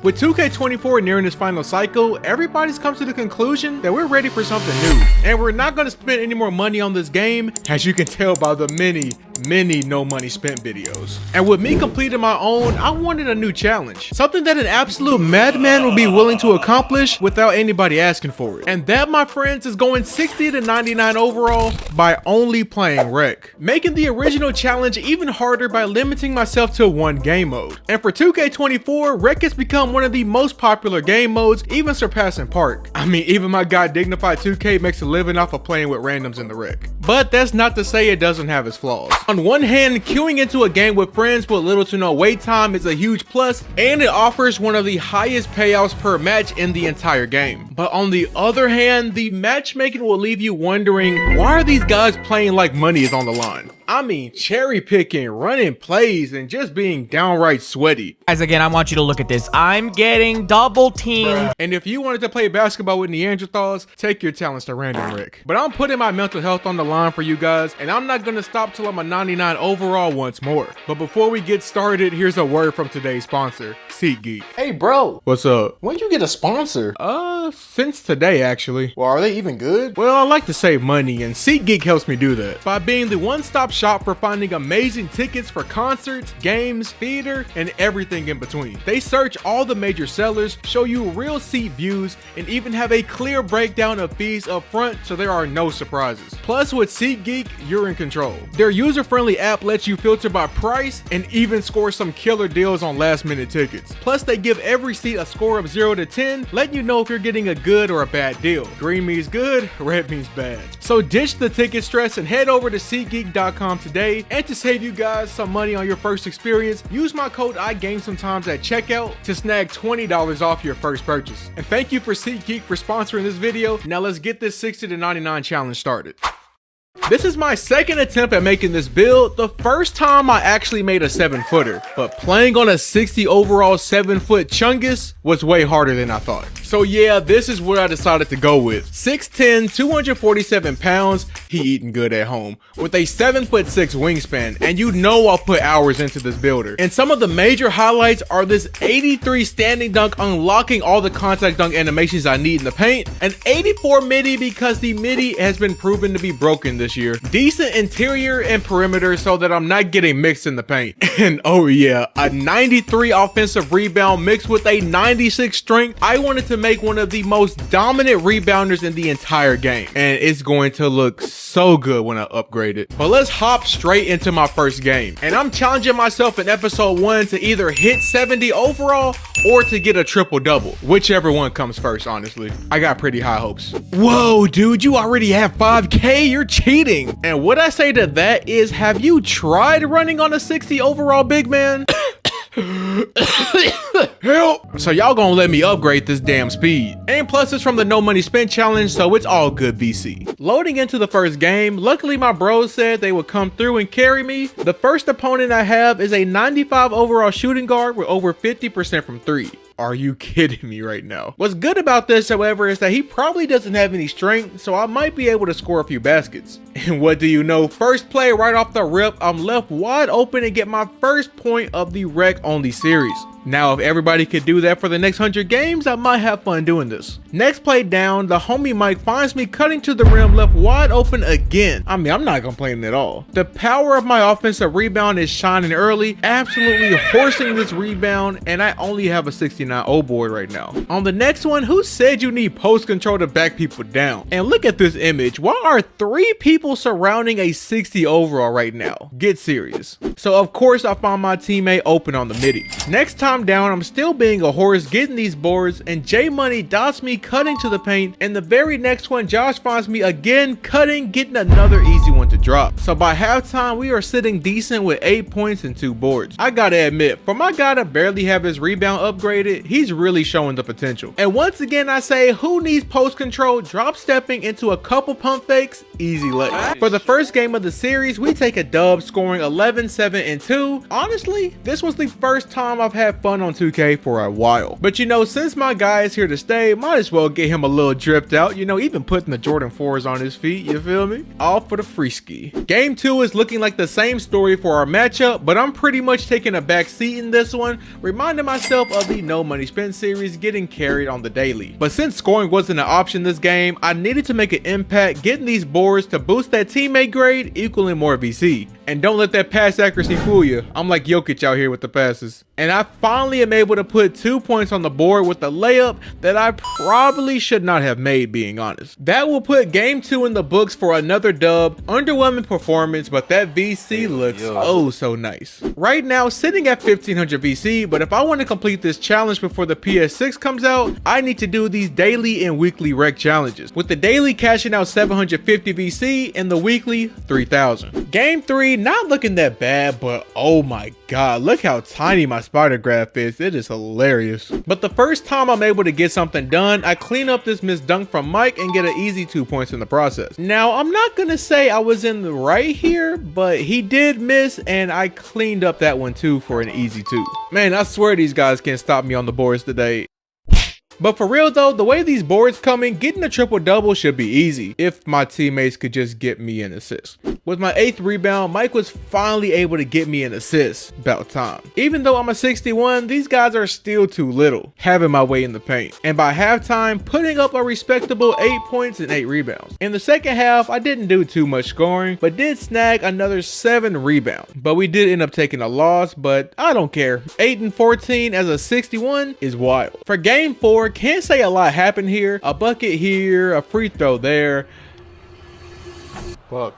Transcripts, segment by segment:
With 2K24 nearing its final cycle, everybody's come to the conclusion that we're ready for something new. And we're not going to spend any more money on this game, as you can tell by the many no money spent videos. And with me completing my own, I wanted a new challenge. Something that an absolute madman would be willing to accomplish without anybody asking for it. And that, my friends, is going 60 to 99 overall by only playing Rec. Making the original challenge even harder by limiting myself to one game mode. And for 2K24, Rec has become one of the most popular game modes, even surpassing Park. I mean, even my guy Dignified 2K makes a living off of playing with randoms in the Rec. But that's not to say it doesn't have its flaws. On one hand, queuing into a game with friends with little to no wait time is a huge plus, and it offers one of the highest payouts per match in the entire game. But on the other hand, the matchmaking will leave you wondering, why are these guys playing like money is on the line? I mean, cherry picking, running plays, and just being downright sweaty. Guys, again, I want you to look at this. I'm getting double teamed. And if you wanted to play basketball with Neanderthals, take your talents to Random Rick. But I'm putting my mental health on the line for you guys, and I'm not gonna stop till I'm a 99 overall once more. But before we get started, here's a word from today's sponsor, SeatGeek. Hey bro, What's up? when you get a sponsor? Since today actually. Well, are they even good? Well, I like to save money, and SeatGeek helps me do that by being the one-stop shop for finding amazing tickets for concerts, games, theater, and everything in between. They search all the major sellers, show you real seat views, and even have a clear breakdown of fees up front, so there are no surprises. Plus, with SeatGeek, you're in control. Their user-friendly app lets you filter by price and even score some killer deals on last-minute tickets. Plus, they give every seat a score of 0 to 10, letting you know if you're getting a good or a bad deal. Green means good, red means bad. So ditch the ticket stress and head over to SeatGeek.com today. And to save you guys some money on your first experience, use my code IGameSometimes at checkout to snag $20 off your first purchase. And thank you for SeatGeek for sponsoring this video. Now let's get this 60 to 99 challenge started. This is my second attempt at making this build. The first time I actually made a 7-footer, but playing on a 60 overall 7-foot Chungus was way harder than I thought. So yeah, this is what I decided to go with. 6'10", 247 pounds, he eating good at home, with a 7'6" wingspan, and you know I'll put hours into this builder. And some of the major highlights are this 83 standing dunk unlocking all the contact dunk animations I need in the paint, an 84 midi because the midi has been proven to be broken this year, decent interior and perimeter so that I'm not getting mixed in the paint, and oh yeah, a 93 offensive rebound mixed with a 96 strength. I wanted to make one of the most dominant rebounders in the entire game, and it's going to look so good when I upgrade it. But let's hop straight into my first game, and I'm challenging myself in episode 1 to either hit 70 overall or to get a triple-double, whichever one comes first. Honestly, I got pretty high hopes. Whoa dude, you already have 5k, you're cheating. And what I say to that is, have you tried running on a 60 overall big man? Help! So y'all gonna let me upgrade this damn speed. And plus it's from the no money spent challenge, so it's all good VC. Loading into the first game, luckily my bros said they would come through and carry me. The first opponent I have is a 95 overall shooting guard with over 50% from 3. Are you kidding me right now? What's good about this, however, is that he probably doesn't have any strength, so I might be able to score a few baskets. And what do you know? First play right off the rip, I'm left wide open and get my first point of the Rec only series. Now, if everybody could do that for the next 100 games, I might have fun doing this. Next play down, the homie Mike finds me cutting to the rim left wide open again. I mean, I'm not complaining at all. The power of my offensive rebound is shining early, absolutely horsing this rebound, and I only have a 69 O board right now. On the next one, who said you need post control to back people down? And look at this image. Why are 3 people surrounding a 60 overall right now? Get serious. So of course I found my teammate open on the midi. Next time down, I'm still being a horse getting these boards, and J Money dots me cutting to the paint, and the very next one Josh finds me again cutting, getting another easy one to drop. So by halftime we are sitting decent with 8 points and 2 boards. I gotta admit, for my guy to barely have his rebound upgraded, he's really showing the potential. And once again I say, who needs post control? Drop stepping into a couple pump fakes, easy lay. For the first game of the series, we take a dub, scoring 11, 7, and 2. Honestly, this was the first time I've had fun on 2K for a while. But you know, since my guy is here to stay, might as well get him a little dripped out, you know, even putting the Jordan 4s on his feet, you feel me? All for the free ski. Game 2 is looking like the same story for our matchup, but I'm pretty much taking a back seat in this one, reminding myself of the No Money Spent series getting carried on the daily. But since scoring wasn't an option this game, I needed to make an impact getting these boards to boost that teammate grade, equaling more VC. And don't let that pass accuracy fool you. I'm like Jokic out here with the passes. And I finally am able to put 2 points on the board with a layup that I probably should not have made, being honest. That will put game 2 in the books for another dub. Underwhelming performance, but that VC looks oh so nice. Right now, sitting at 1500 VC, but if I want to complete this challenge before the PS6 comes out, I need to do these daily and weekly rec challenges. With the daily cashing out 750 VC and the weekly 3000. Game 3, not looking that bad, but oh my god, look how tiny my spider graph is. It is hilarious. But the first time I'm able to get something done, I clean up this missed dunk from Mike and get an easy 2 points in the process. Now, I'm not gonna say I was in the right here, but he did miss and I cleaned up that one too for an easy 2. Man, I swear these guys can't stop me on the boards today. But for real though, the way these boards coming, getting a triple-double should be easy if my teammates could just get me an assist. With my 8th rebound, Mike was finally able to get me an assist. About time. Even though I'm a 61, these guys are still too little, having my way in the paint. And by halftime, putting up a respectable 8 points and 8 rebounds. In the second half, I didn't do too much scoring, but did snag another 7 rebounds. But we did end up taking a loss, but I don't care. 8 and 14 as a 61 is wild. For game 4, can't say a lot happened here. A bucket here, a free throw there. Fuck.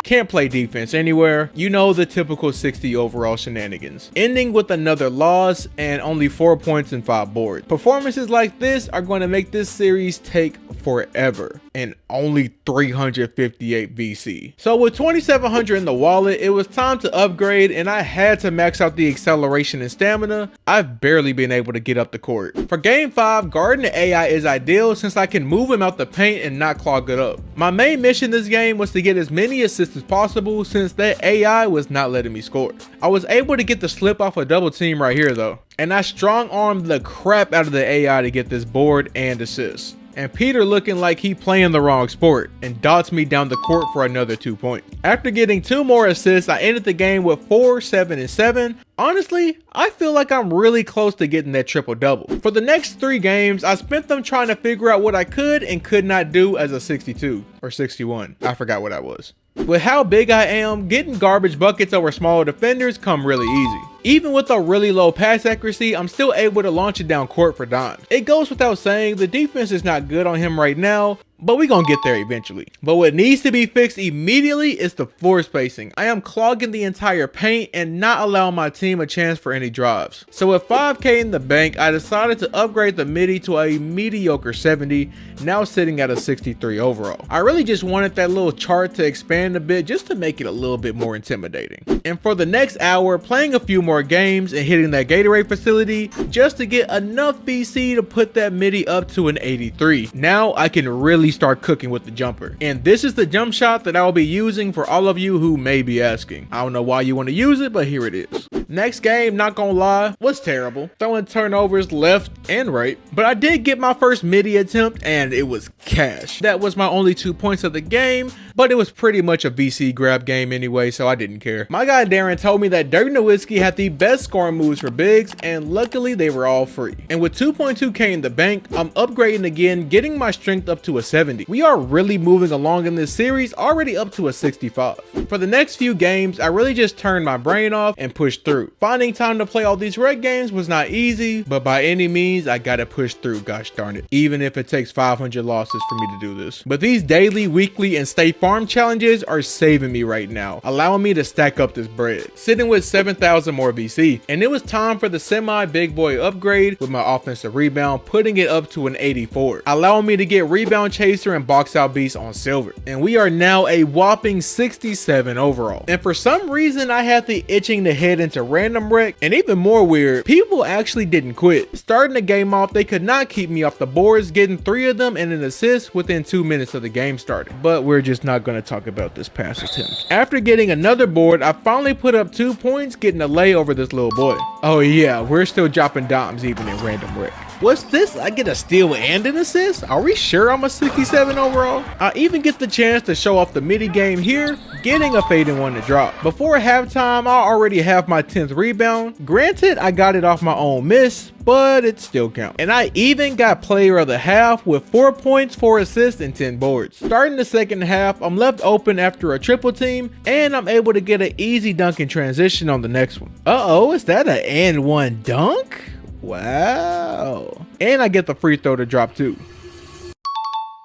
Can't play defense anywhere. You know, the typical 60 overall shenanigans. Ending with another loss and only 4 points and 5 boards. Performances like this are going to make this series take forever and only 358 VC. So with 2700 in the wallet, it was time to upgrade and I had to max out the acceleration and stamina. I've barely been able to get up the court. For game 5, guarding the AI is ideal since I can move him out the paint and not clog it up. My main mission this game was to get as many assists as possible since that AI was not letting me score. I was able to get the slip off a double team right here though, and I strong armed the crap out of the AI to get this board and assist. And Peter looking like he playing the wrong sport and dots me down the court for another 2 points. After getting 2 more assists, I ended the game with 4, 7, and 7. Honestly, I feel like I'm really close to getting that triple-double. For the next 3 games, I spent them trying to figure out what I could and could not do as a 62 or 61. I forgot what I was. With how big I am, getting garbage buckets over smaller defenders come really easy. Even with a really low pass accuracy, I'm still able to launch it down court for dimes. It goes without saying, the defense is not good on him right now, but we gonna get there eventually. But what needs to be fixed immediately is the floor spacing. I am clogging the entire paint and not allowing my team a chance for any drives. So with 5K in the bank, I decided to upgrade the midi to a mediocre 70, now sitting at a 63 overall. I really just wanted that little chart to expand a bit just to make it a little bit more intimidating. And for the next hour, playing a few more games and hitting that Gatorade facility just to get enough VC to put that midi up to an 83. Now I can really start cooking with the jumper. And this is the jump shot that I will be using for all of you who may be asking. I don't know why you want to use it, but here it is. Next game, not gonna lie, was terrible. Throwing turnovers left and right. But I did get my first midi attempt and it was cash. That was my only 2 points of the game, but it was pretty much a VC grab game anyway, so I didn't care. My guy Darren told me that Dirk Nowitzki had the best scoring moves for bigs, and luckily they were all free. And with 2.2K in the bank, I'm upgrading again, getting my strength up to a 70. We are really moving along in this series, already up to a 65. For the next few games, I really just turned my brain off and pushed through. Finding time to play all these red games was not easy, but by any means, I gotta push through, gosh darn it. Even if it takes 500 losses for me to do this. But these daily, weekly, and state farm challenges are saving me right now, allowing me to stack up this bread. Sitting with 7,000 more VC, and it was time for the semi big boy upgrade with my offensive rebound, putting it up to an 84, allowing me to get rebound chaser and box out beast on silver. And we are now a whopping 67 overall. And for some reason, I had the itching to head into random wreck, and even more weird, people actually didn't quit. Starting the game off, they could not keep me off the boards, getting 3 of them and an assist within 2 minutes of the game starting. But we're just not going to talk about this pass attempt. After getting another board, I finally put up 2 points, getting a lay over this little boy. Oh yeah, we're still dropping dimes even in random wreck. What's this? I get a steal and an assist? Are we sure I'm a 67 overall? I even get the chance to show off the midi game here, getting a fading one to drop. Before halftime, I already have my 10th rebound. Granted, I got it off my own miss, but it still counts. And I even got player of the half with 4 points, 4 assists, and 10 boards. Starting the second half, I'm left open after a triple team, and I'm able to get an easy dunk in transition on the next one. Uh-oh, is that an and one dunk? Wow. And I get the free throw to drop too.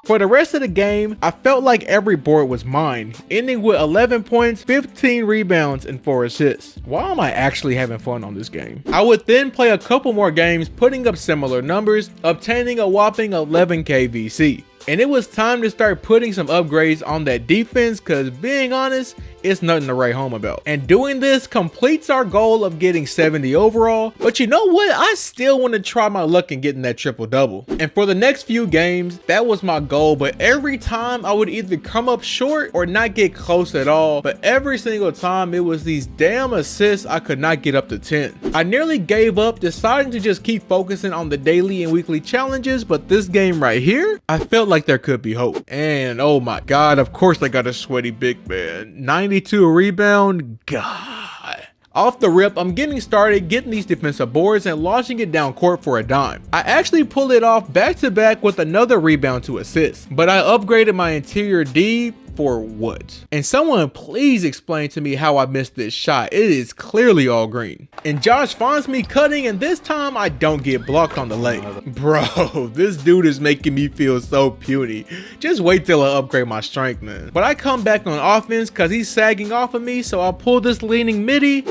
For the rest of the game, I felt like every board was mine, ending with 11 points, 15 rebounds, and 4 assists. Why am I actually having fun on this game? I would then play a couple more games, putting up similar numbers, obtaining a whopping 11k VC. And it was time to start putting some upgrades on that defense, because being honest, it's nothing to write home about. And doing this completes our goal of getting 70 overall. But you know what? I still want to try my luck in getting that triple double. And for the next few games, that was my goal. But every time I would either come up short or not get close at all. But every single time it was these damn assists I could not get up to 10. I nearly gave up, deciding to just keep focusing on the daily and weekly challenges. But this game right here, I felt like there could be hope. And oh my God, of course I got a sweaty big man. 92 a rebound, God. Off the rip, I'm getting started, getting these defensive boards and launching it down court for a dime. I actually pull it off back to back with another rebound to assist, but I upgraded my interior D for what? And someone please explain to me how I missed this shot. It is clearly all green. And Josh finds me cutting, and this time I don't get blocked on the leg. Bro, this dude is making me feel so puny. Just wait till I upgrade my strength, man. But I come back on offense because he's sagging off of me, so I pull this leaning midi.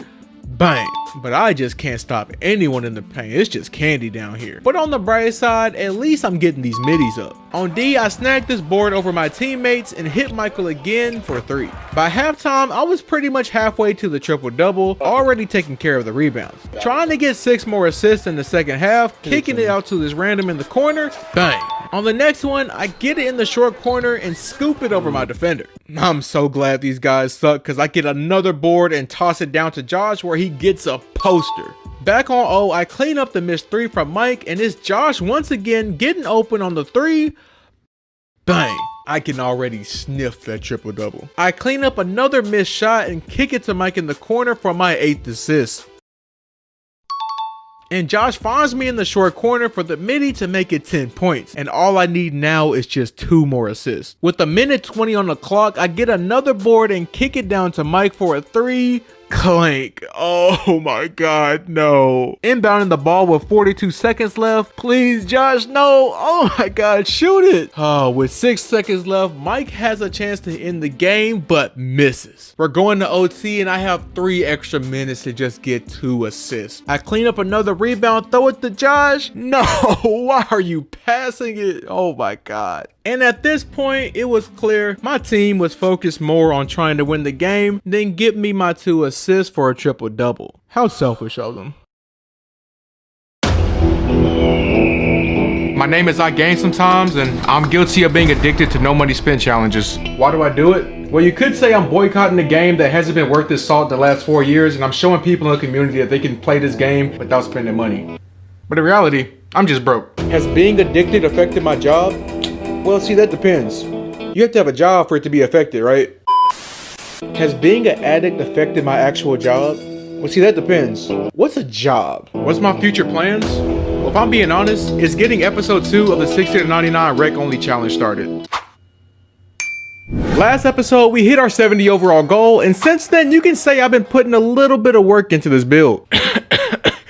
Bang. But I just can't stop anyone in the paint. It's just candy down here. But on the bright side, at least I'm getting these middies up. On D, I snagged this board over my teammates and hit Michael again for 3. By halftime, I was pretty much halfway to the triple-double, already taking care of the rebounds. Trying to get 6 more assists in the second half, kicking it out to this random in the corner. Bang. On the next one, I get it in the short corner and scoop it over my defender. I'm so glad these guys suck because I get another board and toss it down to Josh where he gets a poster. Back on O, I clean up the missed 3 from Mike, and it's Josh once again getting open on the 3. Bang. I can already sniff that triple-double. I clean up another missed shot and kick it to Mike in the corner for my 8th assist. And Josh finds me in the short corner for the midi to make it 10 points. And all I need now is just 2 more assists. With a minute 20 on the clock, I get another board and kick it down to Mike for a 3. Clank. Oh my God, no. Inbounding the ball with 42 seconds left. Please, Josh, no. Oh my God, shoot it. Oh, with 6 seconds left, Mike has a chance to end the game, but misses. We're going to OT and I have 3 extra minutes to just get 2 assists. I clean up another rebound, throw it to Josh. No, why are you passing it? Oh my God. And at this point, it was clear my team was focused more on trying to win the game than get me my 2 assists for a triple-double. How selfish of them. My name is endgame sometimes, and I'm guilty of being addicted to no money spent challenges. Why do I do it? Well, you could say I'm boycotting a game that hasn't been worth its salt the last 4 years, and I'm showing people in the community that they can play this game without spending money. But in reality, I'm just broke. Has being addicted affected my job? Well, see, that depends. You have to have a job for it to be affected, right? Has being an addict affected my actual job? Well, see, that depends. What's a job? What's my future plans? Well, if I'm being honest, it's getting episode 2 of the 60 to 99 rec only challenge started. Last episode, we hit our 70 overall goal, and since then, you can say I've been putting a little bit of work into this build.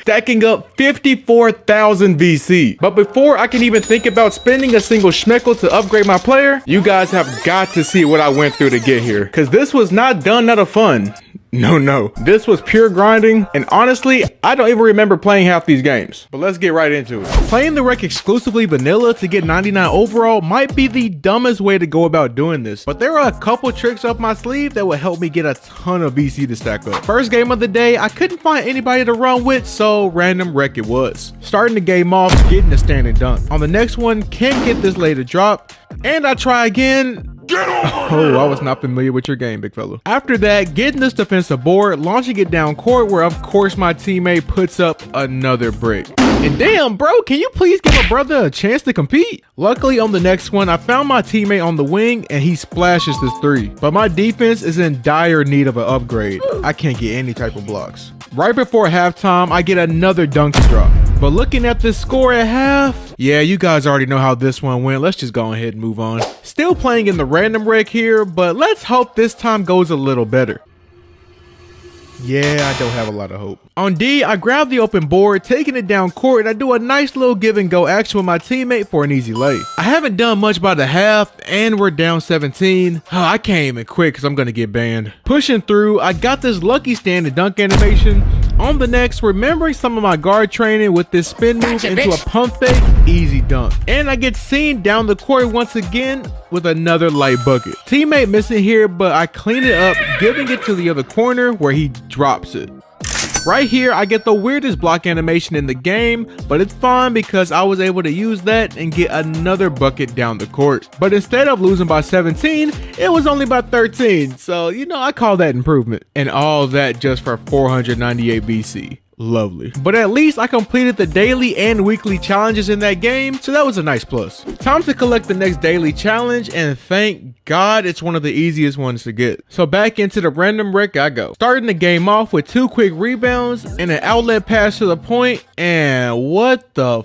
Stacking up 54,000 VC. But before I can even think about spending a single schmeckle to upgrade my player, you guys have got to see what I went through to get here. Cause this was not done out of fun. No. This was pure grinding, and honestly, I don't even remember playing half these games. But let's get right into it. Playing the wreck exclusively vanilla to get 99 overall might be the dumbest way to go about doing this, but there are a couple tricks up my sleeve that will help me get a ton of VC to stack up. First game of the day, I couldn't find anybody to run with, so random wreck it was. Starting the game off, getting a standing dunk. On the next one, can't get this late to drop, and I try again. Oh, I was not familiar with your game, big fella. After that, getting this defensive board, launching it down court, where of course my teammate puts up another brick. And damn, bro, can you please give a brother a chance to compete? Luckily, on the next one, I found my teammate on the wing and he splashes this three. But my defense is in dire need of an upgrade. I can't get any type of blocks. Right before halftime, I get another dunk drop. But looking at this score at half, yeah, you guys already know how this one went. Let's just go ahead and move on. Still playing in the random wreck here, but let's hope this time goes a little better. Yeah, I don't have a lot of hope. On D, I grab the open board, taking it down court, and I do a nice little give and go action with my teammate for an easy lay. I haven't done much by the half, and we're down 17. I can't even quit because I'm going to get banned. Pushing through, I got this lucky stand and dunk animation. On the next, remembering some of my guard training with this spin move into a pump fake, easy dunk. And I get seen down the court once again with another light bucket. Teammate missing here, but I clean it up, giving it to the other corner where he drops it. Right here, I get the weirdest block animation in the game, but it's fine because I was able to use that and get another bucket down the court. But instead of losing by 17, it was only by 13. So, you know, I call that improvement. And all that just for 498 BC. Lovely. But at least I completed the daily and weekly challenges in that game, so that was a nice plus. Time to collect the next daily challenge, and thank God it's one of the easiest ones to get. So back into the random wreck I go. Starting the game off with 2 quick rebounds and an outlet pass to the point, and what the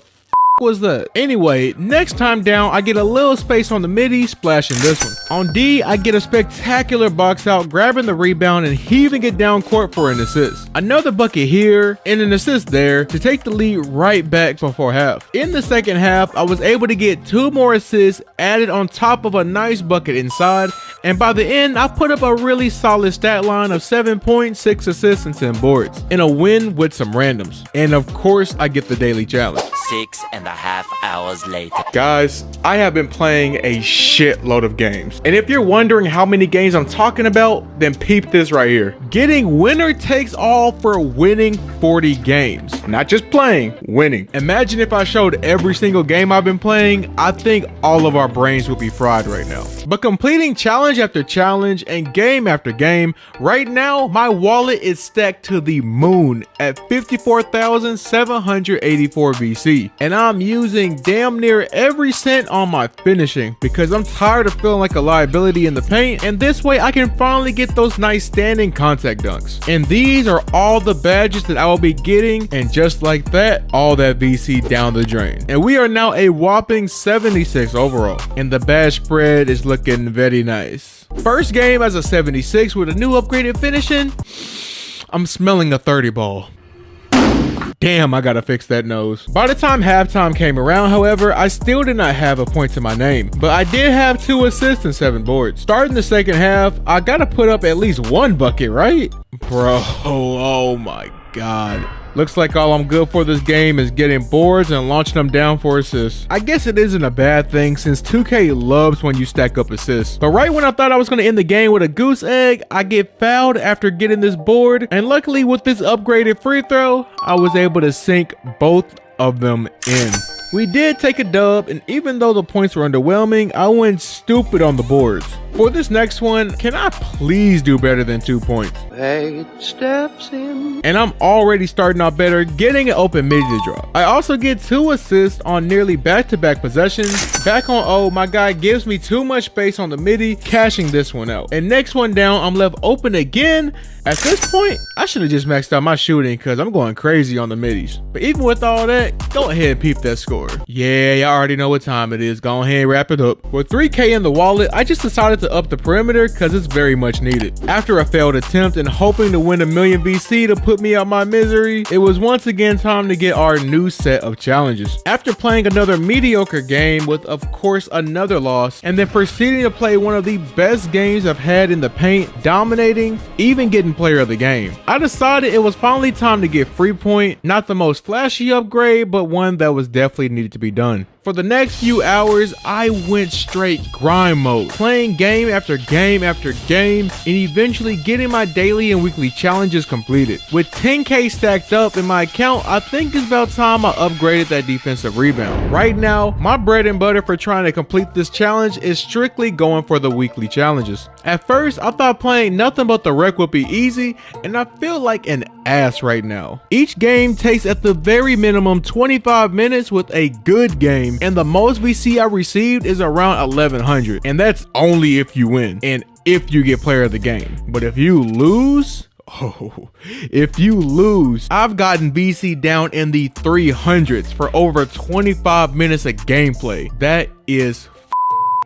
was that? Anyway, next time down, I get a little space on the midi, splashing this one. On D, I get a spectacular box out, grabbing the rebound and heaving it down court for an assist. Another bucket here and an assist there to take the lead right back before half. In the second half, I was able to get 2 more assists added on top of a nice bucket inside, and by the end, I put up a really solid stat line of 7 points, 6 assists, and 10 boards in a win with some randoms. And of course, I get the daily challenge. 6.5 hours later. Guys, I have been playing a shitload of games. And if you're wondering how many games I'm talking about, then peep this right here. Getting winner takes all for winning 40 games. Not just playing, winning. Imagine if I showed every single game I've been playing, I think all of our brains would be fried right now. But completing challenge after challenge and game after game, right now my wallet is stacked to the moon at 54,784 VC. And I'm using damn near every cent on my finishing because I'm tired of feeling like a liability in the paint, and this way I can finally get those nice standing contact dunks. And these are all the badges that I will be getting, and just like that, all that VC down the drain. And we are now a whopping 76 overall, and the badge spread is looking very nice. First game as a 76 with a new upgraded finishing. I'm smelling a 30 ball. Damn, I gotta fix that nose. By the time halftime came around, however, I still did not have a point to my name, but I did have 2 assists and 7 boards. Starting the second half, I gotta put up at least 1 bucket, right? Bro, oh my God. Looks like all I'm good for this game is getting boards and launching them down for assists. I guess it isn't a bad thing since 2K loves when you stack up assists. But right when I thought I was going to end the game with a goose egg, I get fouled after getting this board. And luckily with this upgraded free throw, I was able to sink both of them in. We did take a dub, and even though the points were underwhelming, I went stupid on the boards. For this next one, can I please do better than 2 points? 8 steps in. And I'm already starting out better, getting an open midi to drop. I also get 2 assists on nearly back-to-back possessions. Back on O, my guy gives me too much space on the midi, cashing this one out. And next one down, I'm left open again. At this point, I should have just maxed out my shooting because I'm going crazy on the middies. But even with all that, go ahead and peep that score. score. Yeah, y'all already know what time it is. Go ahead and wrap it up. With 3K in the wallet, I just decided to up the perimeter because it's very much needed. After a failed attempt and hoping to win a million VC to put me out my misery, it was once again time to get our new set of challenges. After playing another mediocre game with, of course, another loss, and then proceeding to play one of the best games I've had in the paint, dominating, even getting player of the game, I decided it was finally time to get Free Point. Not the most flashy upgrade, but one that was definitely needed to be done. For the next few hours, I went straight grind mode, playing game after game after game, and eventually getting my daily and weekly challenges completed. With 10K stacked up in my account, I think it's about time I upgraded that defensive rebound. Right now, my bread and butter for trying to complete this challenge is strictly going for the weekly challenges. At first, I thought playing nothing but the rec would be easy, and I feel like an ass right now. Each game takes at the very minimum 25 minutes with a good game, and the most VC I received is around 1100, and that's only if you win and if you get player of the game. But if you lose, I've gotten VC down in the 300s for over 25 minutes of gameplay. That is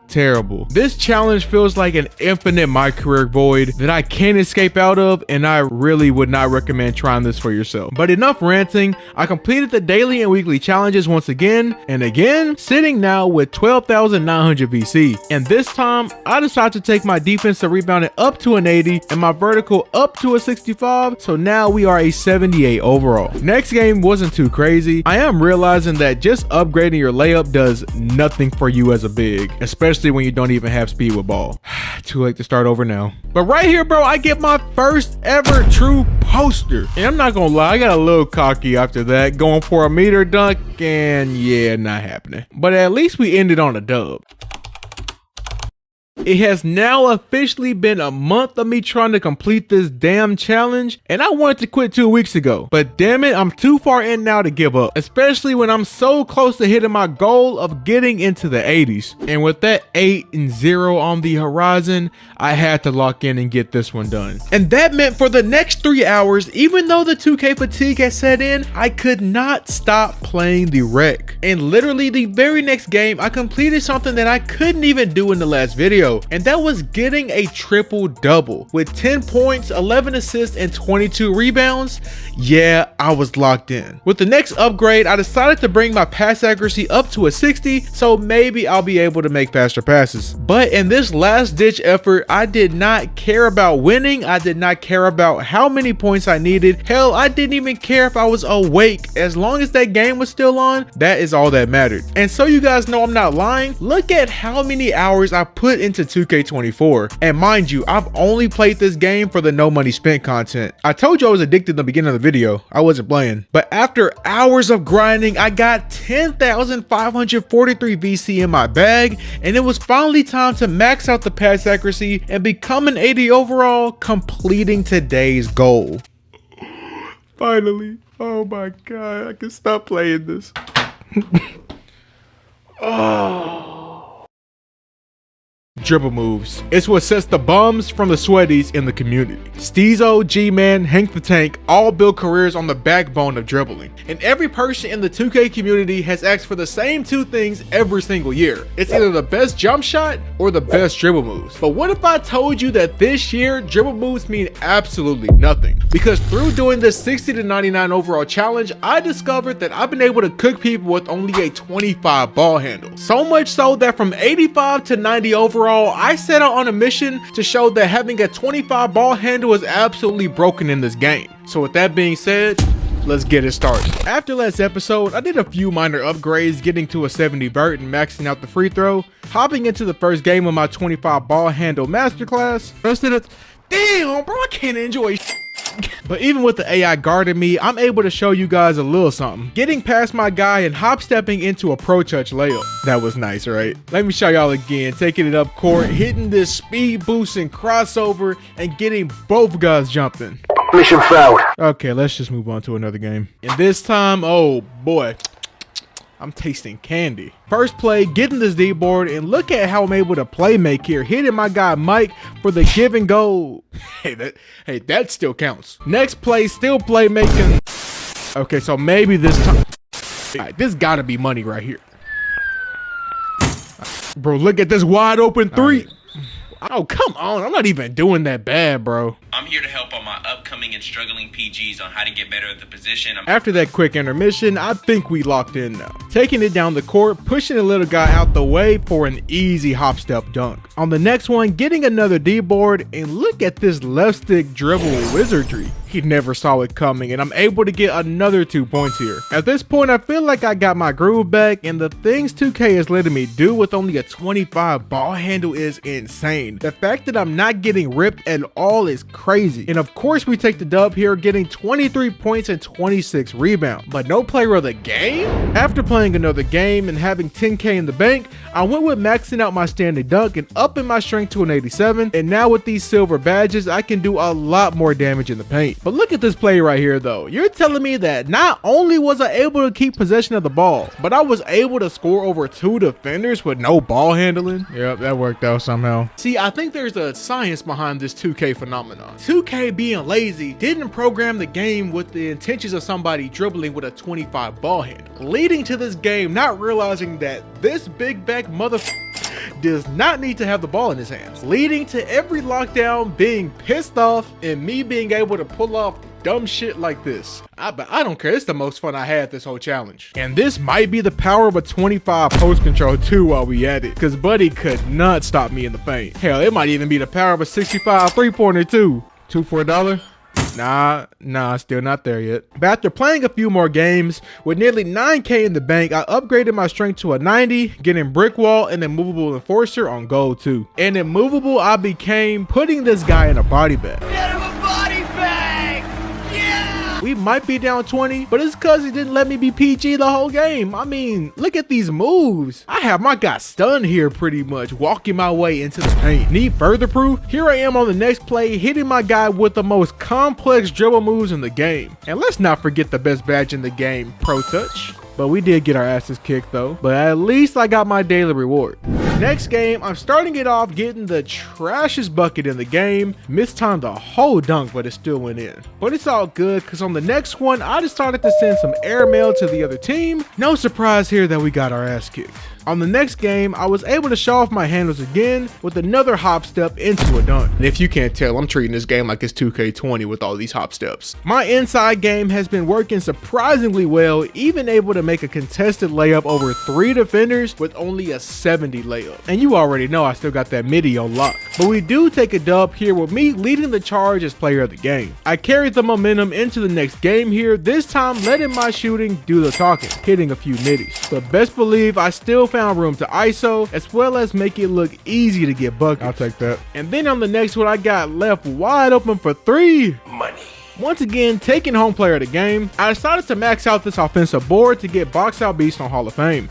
terrible. This challenge feels like an infinite my career void that I can't escape out of, and I really would not recommend trying this for yourself. But enough ranting. I completed the daily and weekly challenges once again and again, sitting now with 12,900 VC. And this time I decided to take my defensive rebounding up to an 80 and my vertical up to a 65, so now we are a 78 overall. Next game wasn't too crazy. I am realizing that just upgrading your layup does nothing for you as a big, especially when you don't even have speed with ball. Too late to start over now. But right here, bro, I get my first ever true poster. And I'm not gonna lie, I got a little cocky after that, going for a meter dunk, and yeah, not happening. But at least we ended on a dub. It has now officially been a month of me trying to complete this damn challenge, and I wanted to quit 2 weeks ago, but damn it, I'm too far in now to give up, especially when I'm so close to hitting my goal of getting into the 80s. And with that 8-0 on the horizon, I had to lock in and get this one done. And that meant for the next 3 hours, even though the 2K fatigue had set in, I could not stop playing the rec. And literally the very next game, I completed something that I couldn't even do in the last video, and that was getting a triple double with 10 points, 11 assists, and 22 rebounds. Yeah, I was locked in. With the next upgrade, I decided to bring my pass accuracy up to a 60, so maybe I'll be able to make faster passes. But in this last ditch effort, I did not care about winning. I did not care about how many points I needed. Hell, I didn't even care if I was awake. As long as that game was still on, that is all that mattered. And so you guys know I'm not lying, look at how many hours I put into 2K24. And mind you, I've only played this game for the no money spent content. I told you I was addicted in the beginning of the video. I wasn't playing. But after hours of grinding, I got 10,543 VC in my bag, and it was finally time to max out the pass accuracy and become an 80 overall, completing today's goal. Finally. Oh my god, I can stop playing this. Oh. Dribble moves. It's what sets the bums from the sweaties in the community. Steezo, G-Man, Hank the Tank all build careers on the backbone of dribbling. And every person in the 2K community has asked for the same two things every single year. It's either the best jump shot or the best dribble moves. But what if I told you that this year dribble moves mean absolutely nothing? Because through doing this 60 to 99 overall challenge, I discovered that I've been able to cook people with only a 25 ball handle. So much so that from 85 to 90 overall, I set out on a mission to show that having a 25 ball handle is absolutely broken in this game. So with that being said, let's get it started. After last episode, I did a few minor upgrades, getting to a 70 vert and maxing out the free throw, hopping into the first game of my 25 ball handle masterclass. Damn, bro, I can't enjoy But even with the AI guarding me, I'm able to show you guys a little something. Getting past my guy and hop stepping into a pro touch layup. That was nice, right? Let me show y'all again. Taking it up court, hitting this speed boost and crossover, and getting both guys jumping. Mission failed. Okay, let's just move on to another game. And this time, oh boy, I'm tasting candy. First play, getting this D board, and look at how I'm able to play make here, hitting my guy Mike for the give and go. Hey, that still counts. Next play, still playmaking. Okay, so maybe this time. Alright, this gotta be money right here. Bro, look at this wide open three. Oh, come on. I'm not even doing that bad, bro. I'm here to help on my upcoming and struggling PGs on how to get better at the position. After that quick intermission, I think we locked in now. Taking it down the court, pushing the little guy out the way for an easy hop step dunk. On the next one, getting another D board, and look at this left stick dribble wizardry. He never saw it coming, and I'm able to get another 2 points here. At this point, I feel like I got my groove back, and the things 2K is letting me do with only a 25 ball handle is insane. The fact that I'm not getting ripped at all is crazy. And of course, we take the dub here, getting 23 points and 26 rebounds. But no player of the game? After playing another game and having 10K in the bank, I went with maxing out my standing dunk and upping my strength to an 87. And now with these silver badges, I can do a lot more damage in the paint. But look at this play right here though. You're telling me that not only was I able to keep possession of the ball, but I was able to score over 2 defenders with no ball handling? Yep, that worked out somehow. See, I think there's a science behind this 2K phenomenon. 2K being lazy didn't program the game with the intentions of somebody dribbling with a 25 ball handle, leading to this game not realizing that this big back motherfucker does not need to have the ball in his hands, leading to every lockdown being pissed off and me being able to pull off dumb shit like this. But I don't care. It's the most fun I had this whole challenge. And this might be the power of a 25 post control too while we at it, because buddy could not stop me in the paint. Hell, it might even be the power of a 65 3-pointer too. 2 for $1? Nah, still not there yet. But after playing a few more games, with nearly 9K in the bank, I upgraded my strength to a 90, getting brick wall and immovable enforcer on gold too. And immovable I became, putting this guy in a body bag. Get him a body bag! Yeah! We might be down 20, but it's cause he didn't let me be PG the whole game. I mean, look at these moves. I have my guy stunned here pretty much, walking my way into the paint. Need further proof? Here I am on the next play, hitting my guy with the most complex dribble moves in the game. And let's not forget the best badge in the game, Pro Touch. But we did get our asses kicked though. But at least I got my daily reward. Next game, I'm starting it off getting the trashiest bucket in the game. Mistimed the whole dunk, but it still went in. But it's all good, because on the next one, I decided to send some airmail to the other team. No surprise here that we got our ass kicked. On the next game, I was able to show off my handles again with another hop step into a dunk. And if you can't tell, I'm treating this game like it's 2K20 with all these hop steps. My inside game has been working surprisingly well, even able to make a contested layup over 3 defenders with only a 70 layup. And you already know I still got that midi on lock. But we do take a dub here with me leading the charge as player of the game. I carried the momentum into the next game here, this time letting my shooting do the talking, hitting a few middies. But best believe I still found room to ISO, as well as make it look easy to get buckets. I'll take that. And then on the next one, I got left wide open for 3. Money. Once again, taking home player of the game, I decided to max out this offensive board to get box out beast on Hall of Fame.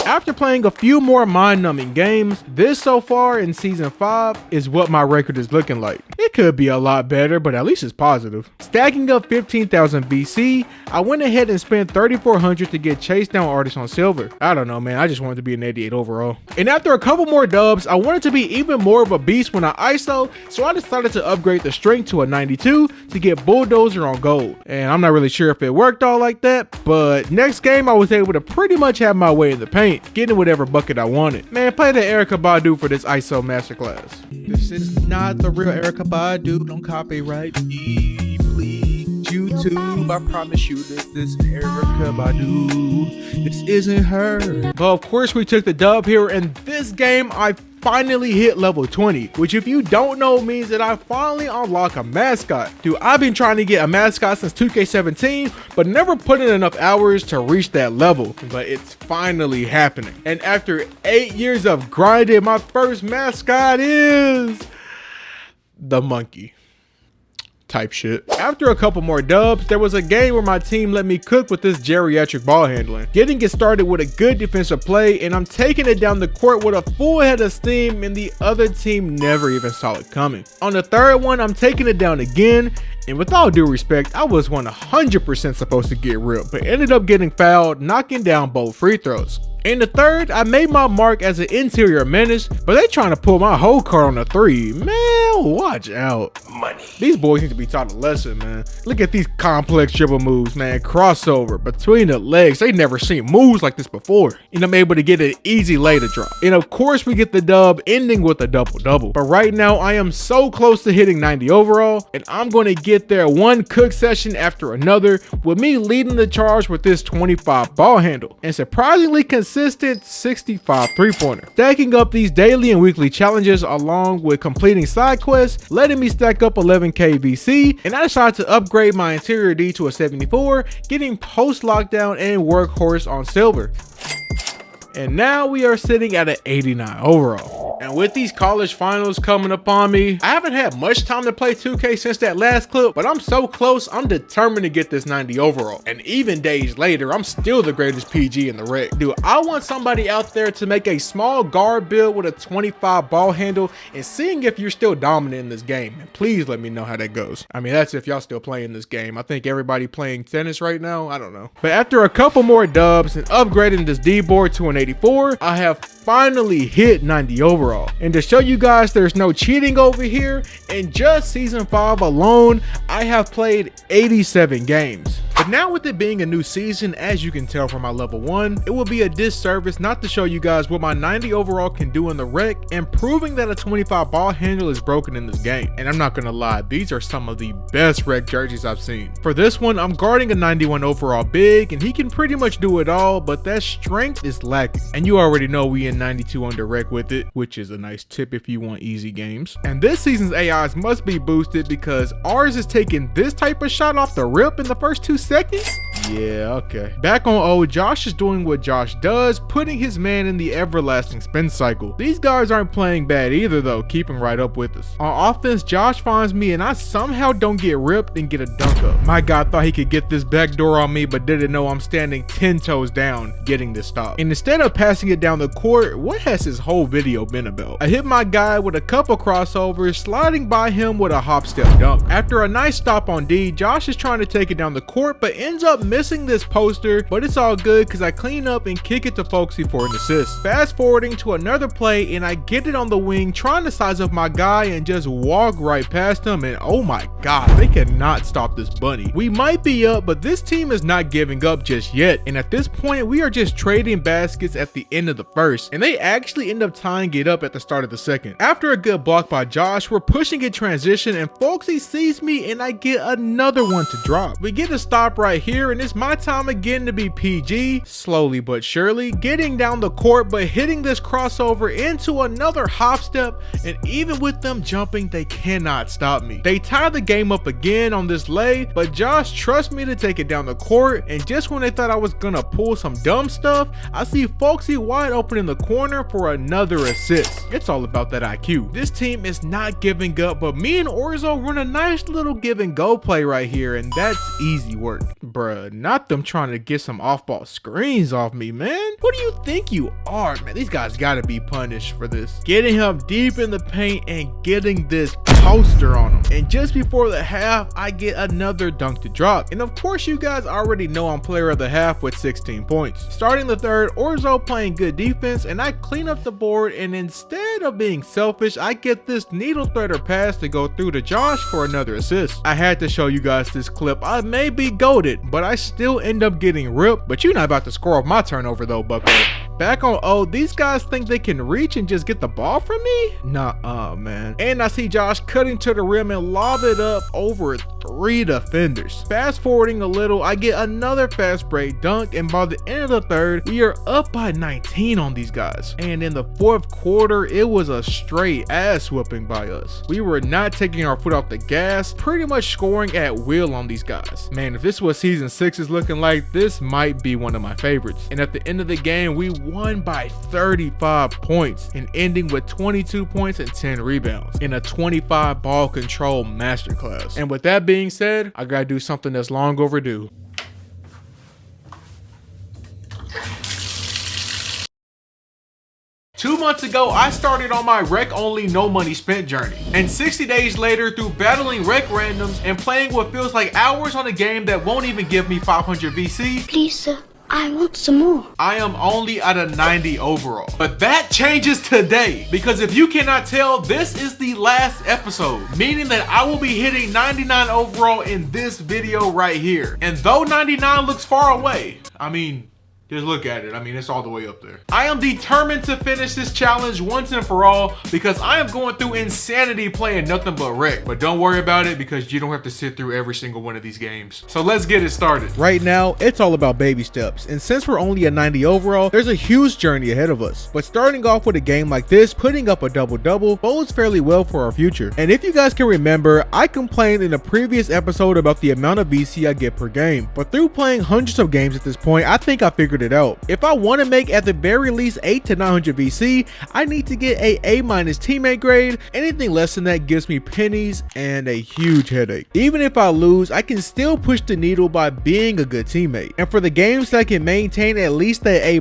After playing a few more mind-numbing games, this so far in season 5 is what my record is looking like. It could be a lot better, but at least it's positive. Stacking up 15,000 VC, I went ahead and spent 3,400 to get chase down artists on silver. I don't know, man, I just wanted to be an 88 overall. And after a couple more dubs, I wanted to be even more of a beast when I ISO, so I decided to upgrade the strength to a 92 to get bulldozer on gold. And I'm not really sure if it worked all like that, but next game I was able to pretty much have my way in the paint, getting whatever bucket I wanted. Man, play the Erykah Badu for this ISO masterclass. This is not the real Erykah Badu. Don't copyright me, please. YouTube, I promise you this is Erykah Badu. This isn't her. But of course we took the dub here. In this game, I finally hit level 20, which if you don't know means that I finally unlock a mascot. Dude, I've been trying to get a mascot since 2K17, but never put in enough hours to reach that level, but it's finally happening. And after 8 years of grinding, my first mascot is the monkey. Type shit. After a couple more dubs, there was a game where my team let me cook with this geriatric ball handling, getting it started with a good defensive play, and I'm taking it down the court with a full head of steam, and the other team never even saw it coming. On the third one, I'm taking it down again, and with all due respect, I was 100% supposed to get ripped, but ended up getting fouled, knocking down both free throws. In the third, I made my mark as an interior menace, but they trying to pull my whole card on the 3. Man, Oh, watch out. Money. These boys need to be taught a lesson, man. Look at these complex dribble moves, man. Crossover between the legs. They never seen moves like this before. And I'm able to get an easy lay to drop. And of course, we get the dub, ending with a double-double. But right now, I am so close to hitting 90 overall, and I'm going to get there one cook session after another, with me leading the charge with this 25 ball handle and surprisingly consistent 65 three-pointer. Stacking up these daily and weekly challenges along with completing side quests, letting me stack up 11k VC, and I decided to upgrade my interior D to a 74, getting post lockdown and workhorse on silver. And now we are sitting at an 89 overall. And with these college finals coming upon me, I haven't had much time to play 2K since that last clip, but I'm so close, I'm determined to get this 90 overall. And even days later, I'm still the greatest PG in the rec. Dude, I want somebody out there to make a small guard build with a 25 ball handle and seeing if you're still dominant in this game. And please let me know how that goes. I mean, that's if y'all still playing this game. I think everybody playing tennis right now, I don't know. But after a couple more dubs and upgrading this D-board to an 84, I have finally hit 90 overall. And to show you guys there's no cheating over here, in just season 5 alone, I have played 87 games. But now with it being a new season, as you can tell from my level 1, it will be a disservice not to show you guys what my 90 overall can do in the rec and proving that a 25 ball handle is broken in this game. And I'm not gonna lie, these are some of the best rec jerseys I've seen. For this one, I'm guarding a 91 overall big and he can pretty much do it all, but that strength is lacking. And you already know we in 92 under rec with it, which is a nice tip if you want easy games. And this season's AIs must be boosted because ours is taking this type of shot off the rip in the first 2 seconds? Yeah, okay. Back on O, Josh is doing what Josh does, putting his man in the everlasting spin cycle. These guys aren't playing bad either though, keeping right up with us. On offense, Josh finds me and I somehow don't get ripped and get a dunk up. My guy thought he could get this backdoor on me, but didn't know I'm standing 10 toes down getting this stop. And instead of passing it down the court, what has his whole video been about? I hit my guy with a couple crossovers, sliding by him with a hop step dunk. After a nice stop on D, Josh is trying to take it down the court, but ends up missing this poster, but it's all good because I clean up and kick it to Folksy for an assist. Fast forwarding to another play and I get it on the wing, trying to size up my guy and just walk right past him, and oh my god, they cannot stop this bunny. We might be up, but this team is not giving up just yet, and at this point we are just trading baskets at the end of the first, and they actually end up tying it up at the start of the second. After a good block by Josh, we're pushing it transition and Folksy sees me and I get another one to drop. We get a stop right here and it's my time again to be PG, slowly but surely, getting down the court but hitting this crossover into another hop step, and even with them jumping, they cannot stop me. They tie the game up again on this lay, but Josh trusts me to take it down the court, and just when they thought I was gonna pull some dumb stuff, I see Folksy wide open in the corner for another assist. It's all about that IQ. This team is not giving up, but me and Orzo run a nice little give and go play right here, and that's easy work. Bruh, not them trying to get some off-ball screens off me, man. Who do you think you are, man? These guys gotta be punished for this. Getting him deep in the paint and getting this poster on him. And just before the half, I get another dunk to drop. And of course, you guys already know I'm player of the half with 16 points. Starting the third, Orzo playing good defense, and I clean up the board, and instead of being selfish, I get this needle threader pass to go through to Josh for another assist. I had to show you guys this clip. I may be goated, but I still end up getting ripped. But you're not about to score off my turnover though, bucko. Back on O, these guys think they can reach and just get the ball from me? Nah, man. And I see Josh cutting to the rim and lob it up over 3 defenders. Fast forwarding a little, I get another fast break dunk, and by the end of the third, we are up by 19 on these guys. And in the fourth quarter, it was a straight ass whooping by us. We were not taking our foot off the gas, pretty much scoring at will on these guys. Man, if this was season 6 is looking like, this might be one of my favorites. And at the end of the game, we won by 35 points and ending with 22 points and 10 rebounds in a 25 ball control masterclass. And with that being said, I gotta do something that's long overdue. Two months ago, I started on my rec only no money spent journey. And 60 days later, through battling rec randoms and playing what feels like hours on a game that won't even give me 500 VC, Please, sir, I want some more. I am only at a 90 overall. But that changes today, because if you cannot tell, this is the last episode, meaning that I will be hitting 99 overall in this video right here. And though 99 looks far away, I mean, just look at it. I mean, it's all the way up there. I am determined to finish this challenge once and for all, because I am going through insanity playing nothing but wreck. But don't worry about it, because you don't have to sit through every single one of these games. So let's get it started. Right now, it's all about baby steps. And since we're only a 90 overall, there's a huge journey ahead of us. But starting off with a game like this, putting up a double-double bodes fairly well for our future. And if you guys can remember, I complained in a previous episode about the amount of VC I get per game. But through playing hundreds of games at this point, I think I figured it out. If I want to make at the very least 800 to 900 VC, I need to get a A- teammate grade. Anything less than that gives me pennies and a huge headache. Even if I lose, I can still push the needle by being a good teammate. And for the games that I can maintain at least that A-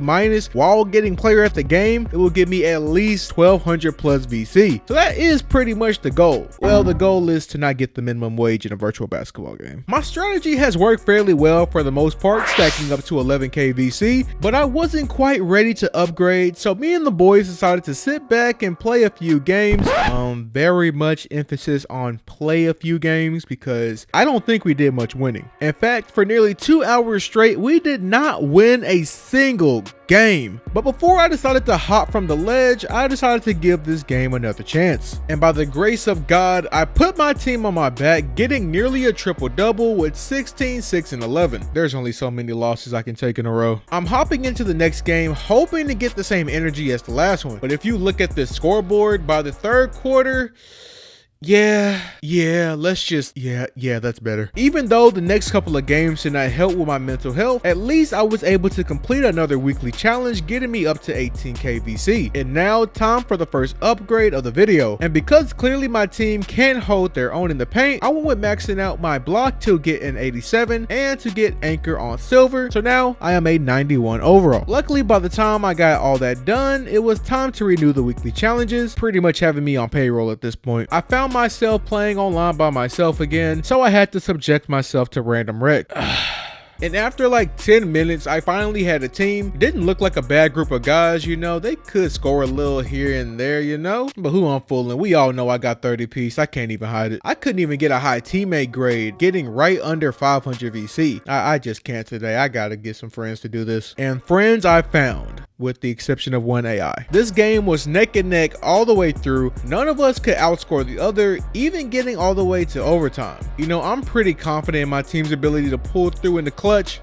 while getting player at the game, it will give me at least 1200 plus VC. So that is pretty much the goal. Well, the goal is to not get the minimum wage in a virtual basketball game. My strategy has worked fairly well for the most part, stacking up to 11k VC, but I wasn't quite ready to upgrade, so me and the boys decided to sit back and play a few games. Very much emphasis on play a few games, because I don't think we did much winning. In fact, for nearly 2 hours straight, we did not win a single game. But before I decided to hop from the ledge, I decided to give this game another chance. And by the grace of God, I put my team on my back, getting nearly a triple-double with 16, 6, and 11. There's only so many losses I can take in a row. I'm hopping into the next game, hoping to get the same energy as the last one. But if you look at this scoreboard, by the third quarter, that's better. Even though the next couple of games did not help with my mental health, at least I was able to complete another weekly challenge, getting me up to 18k VC. And now time for the first upgrade of the video. And because clearly my team can hold their own in the paint, I went with maxing out my block to get an 87 and to get anchor on silver. So now I am a 91 overall. Luckily, by the time I got all that done, it was time to renew the weekly challenges, pretty much having me on payroll at this point. I found myself playing online by myself again, so I had to subject myself to random wreck. And after like 10 minutes, I finally had a team. It didn't look like a bad group of guys, you know. They could score a little here and there, you know. But who I'm fooling? We all know I got 30 piece. I can't even hide it. I couldn't even get a high teammate grade, getting right under 500 VC. I just can't today. I gotta get some friends to do this. And friends I found, with the exception of one AI. This game was neck and neck all the way through. None of us could outscore the other, even getting all the way to overtime. You know, I'm pretty confident in my team's ability to pull through in the clutch.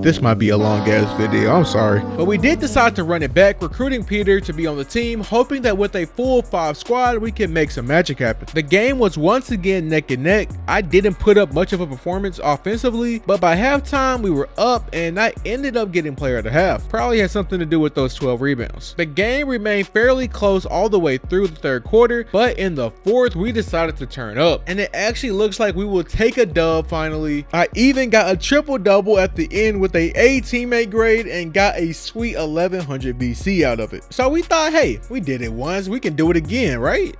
This might be a long ass video, I'm sorry. But we did decide to run it back, recruiting Peter to be on the team, hoping that with a full 5 squad, we can make some magic happen. The game was once again neck and neck. I didn't put up much of a performance offensively, but by halftime we were up and I ended up getting player of the half. Probably had something to do with those 12 rebounds. The game remained fairly close all the way through the third quarter, but in the fourth we decided to turn up, and it actually looks like we will take a dub finally. I even got a triple-double at the end with a teammate grade and got a sweet 1100 VC out of it. So we thought, hey, we did it once, we can do it again, right?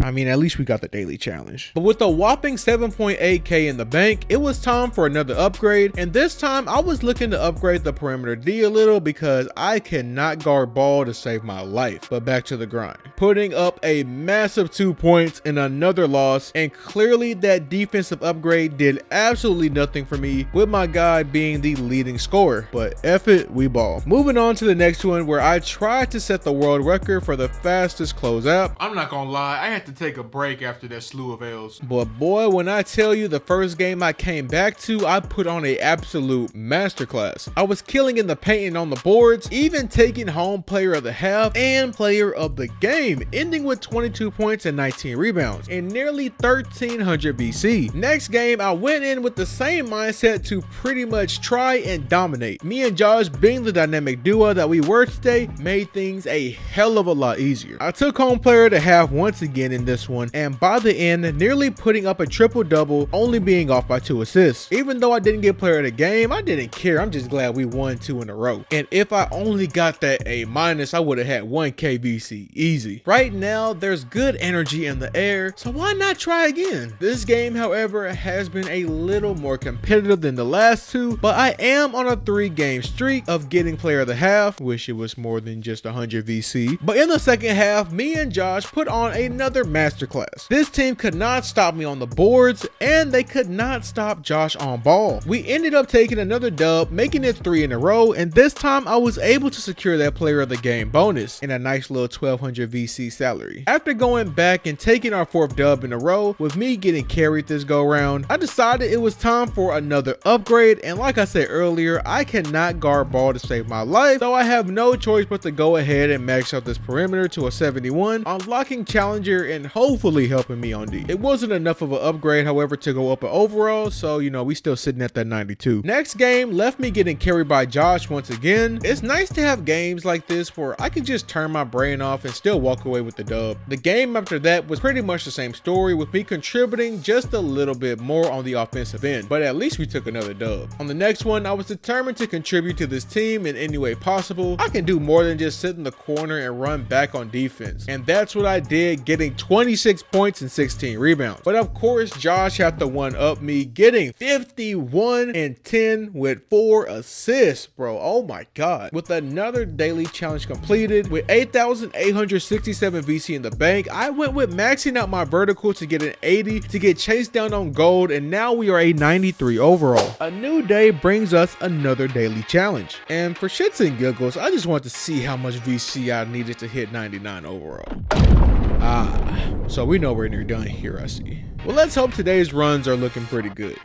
I mean, at least we got the daily challenge. But with a whopping 7.8k in the bank, it was time for another upgrade. And this time I was looking to upgrade the perimeter D a little, because I cannot guard ball to save my life. But back to the grind. Putting up a massive 2 points in another loss. And clearly that defensive upgrade did absolutely nothing for me, with my guy being the leading scorer. But F it, we ball. Moving on to the next one, where I tried to set the world record for the fastest closeout. I'm not gonna lie, I had to take a break after that slew of L's. But boy, when I tell you the first game I came back to, I put on a absolute masterclass. I was killing in the paint and on the boards, even taking home player of the half and player of the game, ending with 22 points and 19 rebounds and nearly 1300 VC. Next game, I went in with the same mindset to pretty much try and dominate. Me and Josh, being the dynamic duo that we were today, made things a hell of a lot easier. I took home player of the half once again in this one, and by the end, nearly putting up a triple-double, only being off by 2 assists. Even though I didn't get player of the game, I didn't care. I'm just glad we won 2 in a row. And if I only got that A-, I would have had 1K VC easy. Right now, there's good energy in the air, so why not try again? This game, however, has been a little more competitive than the last 2, but I am on a 3-game streak of getting player of the half. Wish it was more than just 100 VC. But in the second half, me and Josh put on another masterclass. This team could not stop me on the boards, and they could not stop Josh on ball. We ended up taking another dub, making it 3 in a row, and this time I was able to secure that player of the game bonus and a nice little 1200 VC salary. After going back and taking our 4th dub in a row, with me getting carried this go round, I decided it was time for another upgrade, and like I said earlier, I cannot guard ball to save my life, so I have no choice but to go ahead and max out this perimeter to a 71, unlocking challenger and hopefully helping me on D. It wasn't enough of an upgrade, however, to go up an overall, so you know, we still sitting at that 92. Next game left me getting carried by Josh once again. It's nice to have games like this where I can just turn my brain off and still walk away with the dub. The game after that was pretty much the same story, with me contributing just a little bit more on the offensive end, but at least we took another dub. On the next one, I was determined to contribute to this team in any way possible. I can do more than just sit in the corner and run back on defense, and that's what I did, getting 26 points and 16 rebounds. But of course, Josh had to one-up me, getting 51 and 10 with 4 assists, bro. Oh my god. With another daily challenge completed, with 8,867 VC in the bank, I went with maxing out my vertical to get an 80 to get chased down on gold, and now we are a 93 overall. A new day brings us another daily challenge, and for shits and giggles, I just want to see how much VC I needed to hit 99 overall. So we know we're near done here, I see. Well, let's hope today's runs are looking pretty good.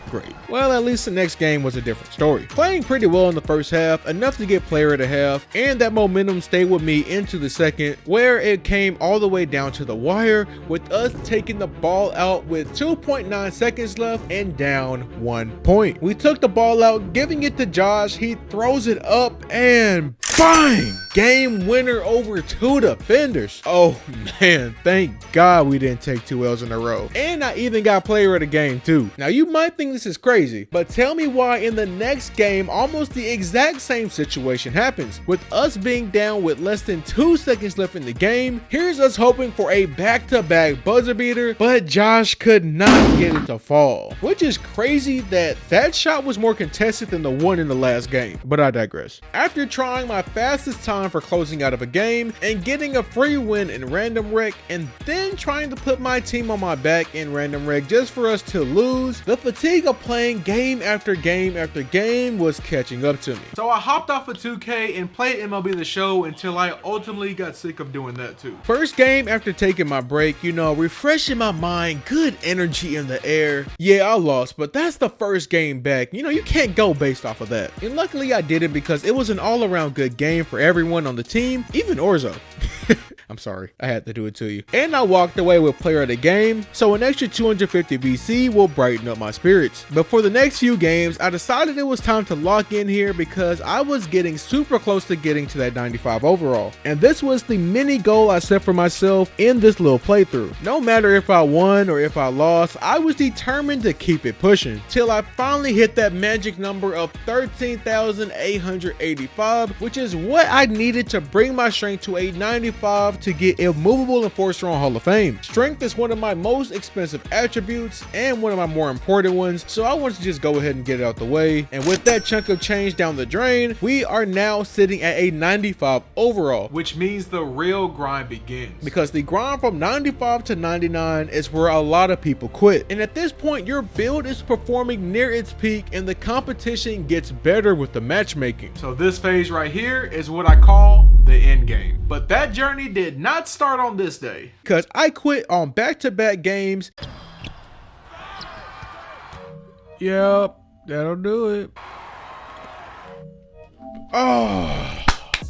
Great. Well, at least the next game was a different story. Playing pretty well in the first half, enough to get player of the half, and that momentum stayed with me into the second, where it came all the way down to the wire, with us taking the ball out with 2.9 seconds left and down 1 point. We took the ball out, giving it to Josh. He throws it up and bang! Game winner over 2 defenders. Oh man, thank God we didn't take 2 L's in a row. And I even got player of the game too. Now you might think this is crazy, but tell me why in the next game almost the exact same situation happens. With us being down with less than 2 seconds left in the game, here's us hoping for a back-to-back buzzer beater, but Josh could not get it to fall. Which is crazy that shot was more contested than the one in the last game, but I digress. After trying my fastest time for closing out of a game and getting a free win in random rec, and then trying to put my team on my back in random rec just for us to lose, the fatigue of playing game after game after game was catching up to me. So I hopped off of 2K and played MLB The Show until I ultimately got sick of doing that too. First game after taking my break, you know, refreshing my mind, good energy in the air. Yeah, I lost, but that's the first game back. You know, you can't go based off of that. And luckily I did it because it was an all-around good game for everyone on the team, even Orzo. I'm sorry, I had to do it to you. And I walked away with player of the game, so an extra 250 VC will brighten up my spirits. But for the next few games, I decided it was time to lock in here because I was getting super close to getting to that 95 overall. And this was the mini goal I set for myself in this little playthrough. No matter if I won or if I lost, I was determined to keep it pushing till I finally hit that magic number of 13,885, which is what I needed to bring my strength to a 95 to get immovable and force strong Hall of Fame. Strength is one of my most expensive attributes and one of my more important ones, so I wanted to just go ahead and get it out the way. And with that chunk of change down the drain, we are now sitting at a 95 overall, which means the real grind begins. Because the grind from 95 to 99 is where a lot of people quit. And at this point, your build is performing near its peak and the competition gets better with the matchmaking. So this phase right here is what I call the end game. But that journey did not start on this day, because I quit on back-to-back games. Yep, that'll do it. Oh,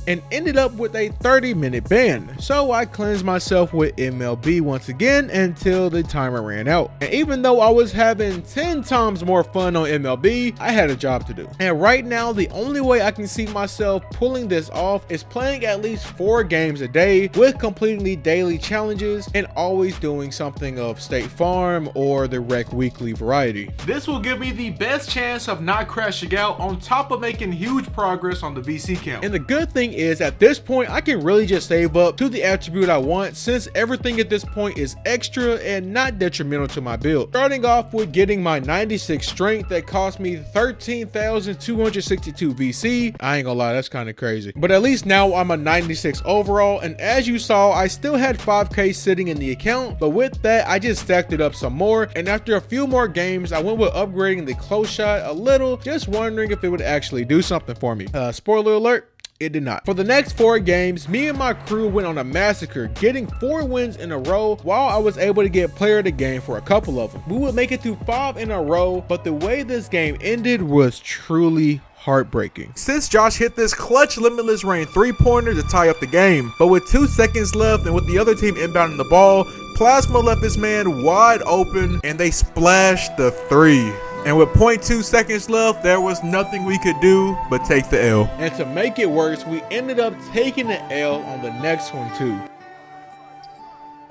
and ended up with a 30-minute ban. So I cleansed myself with MLB once again until the timer ran out. And even though I was having 10 times more fun on MLB, I had a job to do. And right now, the only way I can see myself pulling this off is playing at least 4 games a day with completely daily challenges and always doing something of State Farm or the Rec Weekly variety. This will give me the best chance of not crashing out on top of making huge progress on the VC count. And the good thing is at this point, I can really just save up to the attribute I want since everything at this point is extra and not detrimental to my build. Starting off with getting my 96 strength that cost me 13,262 VC. I ain't gonna lie, that's kind of crazy. But at least now I'm a 96 overall, and as you saw, I still had 5k sitting in the account, but with that, I just stacked it up some more, and after a few more games, I went with upgrading the close shot a little, just wondering if it would actually do something for me. Spoiler alert, it did not. For the next 4 games, me and my crew went on a massacre, getting 4 wins in a row while I was able to get player of the game for a couple of them. We would make it through 5 in a row, but the way this game ended was truly heartbreaking. Since Josh hit this clutch limitless rain 3-pointer to tie up the game, but with 2 seconds left and with the other team inbounding the ball, Plasma left his man wide open and they splashed the 3. And with 0.2 seconds left, there was nothing we could do but take the L. And to make it worse, we ended up taking the L on the next one too.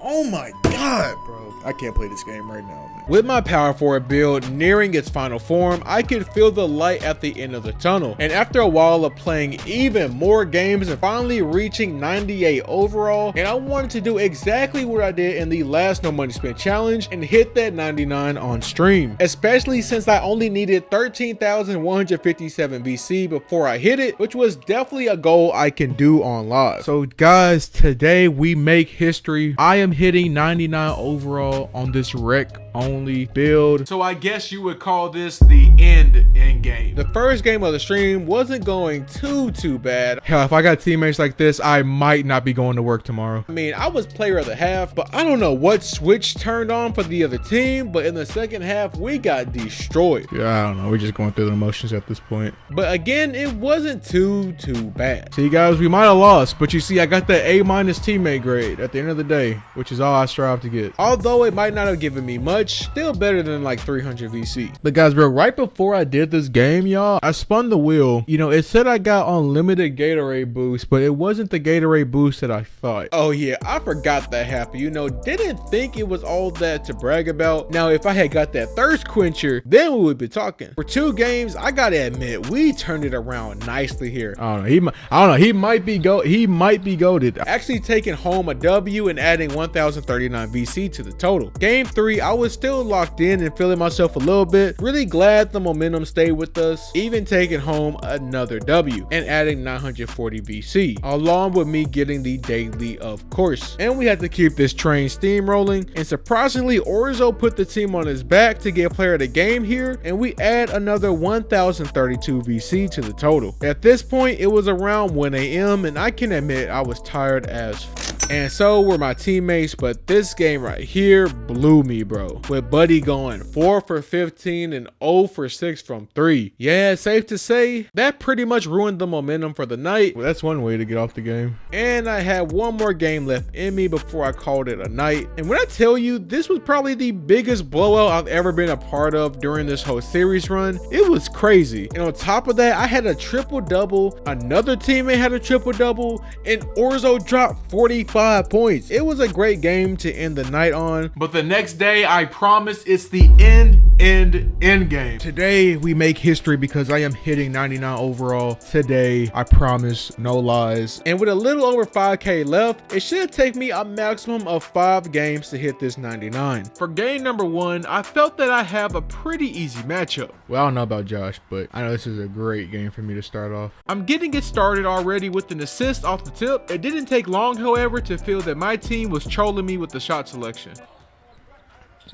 Oh my God, bro. I can't play this game right now, man. With my power forward build nearing its final form, I could feel the light at the end of the tunnel. And after a while of playing even more games and finally reaching 98 overall, and I wanted to do exactly what I did in the last No Money Spent challenge and hit that 99 on stream. Especially since I only needed 13,157 VC before I hit it, which was definitely a goal I can do on live. So guys, today we make history. I am hitting 99 overall on this rec only build. So I guess you would call this the end game. The first game of the stream wasn't going too bad. Hell, if I got teammates like this, I might not be going to work tomorrow. I mean, I was player of the half, but I don't know what switch turned on for the other team, but in the second half, we got destroyed. Yeah, I don't know. We're just going through the motions at this point. But again, it wasn't too bad. See guys, we might have lost, but you see, I got that A- teammate grade at the end of the day, which is all I strive to get. Although it might not have given me much, still better than like 300 VC. But guys, bro, right before I did this game, y'all, I spun the wheel. You know, it said I got unlimited Gatorade boost, but it wasn't the Gatorade boost that I thought. Oh yeah, I forgot that happened. You know, didn't think it was all that to brag about. Now, if I had got that thirst quencher, then we would be talking. For 2 games, I gotta admit, we turned it around nicely here. I don't know. He might be goated. Actually taking home a W and adding 1,039 VC to the total. Game 3, I was still locked in and feeling myself a little bit. Really glad the momentum stayed with us, even taking home another W and adding 940 VC, along with me getting the daily, of course. And we had to keep this train steamrolling, and surprisingly, Orzo put the team on his back to get player of the game here, and we add another 1,032 VC to the total. At this point, it was around 1 AM, and I can admit I was tired as and so were my teammates, but this game right here blew me, bro. With Buddy going 4 for 15 and 0 for 6 from 3. Yeah, safe to say, that pretty much ruined the momentum for the night. Well, that's one way to get off the game. And I had one more game left in me before I called it a night. And when I tell you, this was probably the biggest blowout I've ever been a part of during this whole series run. It was crazy. And on top of that, I had a triple-double, another teammate had a triple-double, and Orzo dropped 45 points. It was a great game to end the night on, but the next day, I promise it's the end game. Today, we make history because I am hitting 99 overall today. I promise, no lies. And with a little over 5k left, it should take me a maximum of 5 games to hit this 99. For game number 1, I felt that I have a pretty easy matchup. Well, I don't know about Josh, but I know this is a great game for me to start off. I'm getting it started already with an assist off the tip. It didn't take long, however, to feel that my team was trolling me with the shot selection.